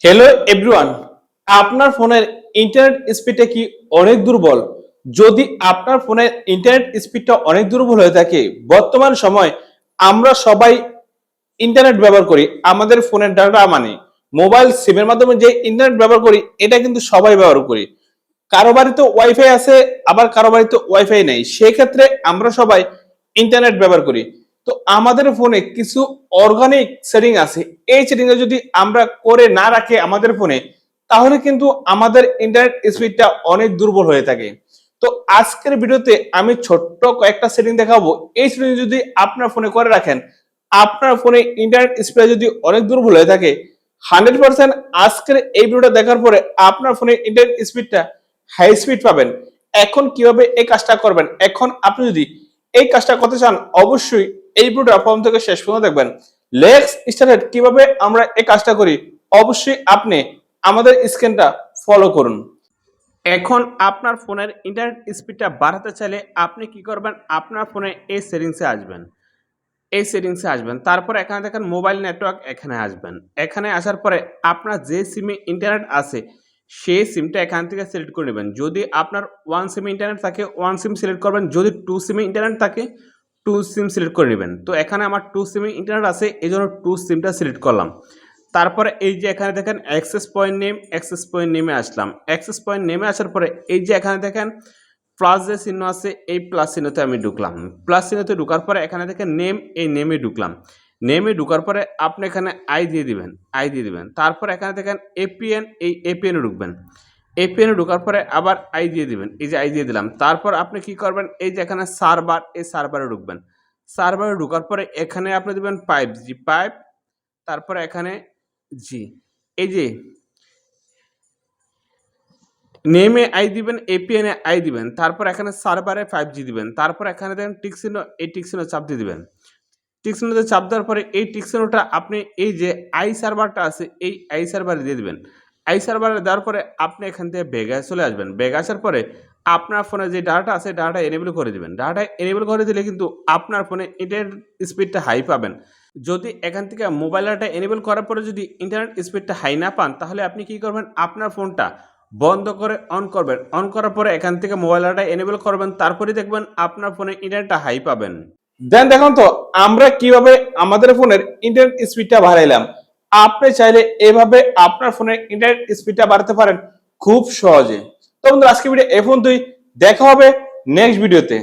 Hello everyone, আপনার ফোনের internet স্পিডটা কি অনেক দুর্বল? যদি আপনার ফোনের ইন্টারনেট স্পিডটা অনেক দুর্বল হয়ে থাকে, বর্তমান সময় আমরা সবাই ইন্টারনেট ব্যবহার করি। আমাদের ফোনের ডাটা মানে মোবাইল সিমের মাধ্যমে যে ইন্টারনেট ব্যবহার করি, এটা কিন্তু সবাই ব্যবহার করি। কারো বাড়িতে ওয়াইফাই আছে, আবার কারো বাড়িতে ওয়াইফাই নেই, সেক্ষেত্রে আমরা সবাই ইন্টারনেট ব্যবহার করি। তো আমাদের ফোনে কিছু অর্গানিক সেটিং আছে, এই সেটিং যদি আমরা করে না রাখি আমাদের ফোনে, তাহলে কিন্তু আমাদের ইন্টারনেট স্পিডটা অনেক দুর্বল হয়ে থাকে। তো আজকের ভিডিওতে আমি ছোট্ট কয়েকটা সেটিং দেখাবো। এই সেটিং যদি আপনার ফোনে করে রাখেন, আপনার ফোনে ইন্টারনেট স্পিড যদি অনেক দুর্বল হয়ে থাকে, 100% আজকের এই ভিডিওটা দেখার পরে আপনার ফোনে ইন্টারনেট স্পিডটা হাই স্পিড পাবেন। এখন কিভাবে এই কাজটা করবেন, এখন আপনি যদি এই কাজটা করতে চান, অবশ্যই এই ভিডিওটা প্রথম থেকে শেষ পর্যন্ত দেখবেন। Let's start. কিভাবে আমরা এই কাজটা করি, অবশ্যই আপনি আমাদের স্ক্রিনটা ফলো করুন। এখন আপনার ফোনের ইন্টারনেট স্পিডটা বাড়াতে চাইলে আপনি কি করবেন, আপনার ফোনে এই সেটিংসে আসবেন। তারপর এখানে দেখেন মোবাইল নেটওয়ার্ক, এখানে আসবেন। এখানে আসার পরে আপনার যে সিমে ইন্টারনেট আছে সেই সিমটা এখান থেকে সিলেক্ট করে নেবেন। যদি আপনার 1 সিমে ইন্টারনেট থাকে 1 সিম সিলেক্ট করবেন, যদি 2 সিমে ইন্টারনেট থাকে 2 সিম সিলেক্ট করে নেবেন। তো এখানে আমার 2 সিমে ইন্টারনেট আছে, এই জন্য 2 সিমটা সিলেক্ট করলাম। তারপরে এই যে এখানে দেখেন অ্যাক্সেস পয়েন্ট নেমে আসলাম। অ্যাক্সেস পয়েন্ট নেমে আসার পরে এই যে এখানে দেখেন প্লাস যে চিহ্ন আছে, এই প্লাস চিহ্নতে আমি ঢুকলাম। প্লাস চিহ্নতে ঢুকার পরে এখানে দেখেন নেম, এই নেমে ঢুকলাম। নেমে ঢুকার পরে আপনি এখানে আই দিয়ে দিবেন। তারপর এখানে দেখেন এপিএন, এই এপিএনে ঢুকবেন। এপিএনে ঢুকার পরে আবার আই দিয়ে দিবেন, এই যে আই দিয়ে দিলাম। তারপর আপনি কি করবেন, এই যে এখানে সার্ভার, এই সার্ভারে ঢুকবেন। সার্ভারে ঢুকার পরে এখানে আপনি দিবেন পাইপ। তারপরে এখানে জি, এই যে নেমে আই দিবেন, এপিএনে আই দিবেন। তারপর এখানে সার্ভারে 5G দিবেন। তারপর এখানে দেখেন টিক চিহ্ন, এই টিক চিহ্ন চাপ দিয়ে দিবেন। টিক চিহ্নতে চাপ দেওয়ার পরে এই টিক চিহ্নটা আপনি এই যে আই সার্ভারটা আছে, এই আই সার্ভারে দিয়ে দিবেন। আই সার্ভারে দেওয়ার পরে আপনি এখান থেকে বেগায় চলে আসবেন। বেগ আসার পরে আপনার ফোনে যে ডাটা আছে ডাটা এনেবল করে দিবেন। ডাটা এনেবল করে দিলে কিন্তু আপনার ফোনে ইন্টারনেট স্পিডটা হাই পাবেন। যদি এখান থেকে মোবাইল ডাটা এনেবল করার পরে যদি ইন্টারনেট স্পিডটা হাই না পান, তাহলে আপনি কি করবেন, আপনার ফোনটা বন্ধ করে অন করবেন। অন করার পরে এখান থেকে মোবাইল ডাটা এনেবল করবেন, তারপরে দেখবেন আপনার ফোনে ইন্টারনেটটা হাই পাবেন। দেন দেখুন তো আমরা কিভাবে আমাদের ফোনের ইন্টারনেট স্পিডটা বাড়াইলাম। আপনি চাইলে এভাবে আপনার ফোনের ইন্টারনেট স্পিডটা বাড়াতে পারেন খুব সহজে। তো বন্ধুরা, আজকে ভিডিও এই পর্যন্তই। দেখা হবে নেক্সট ভিডিওতে।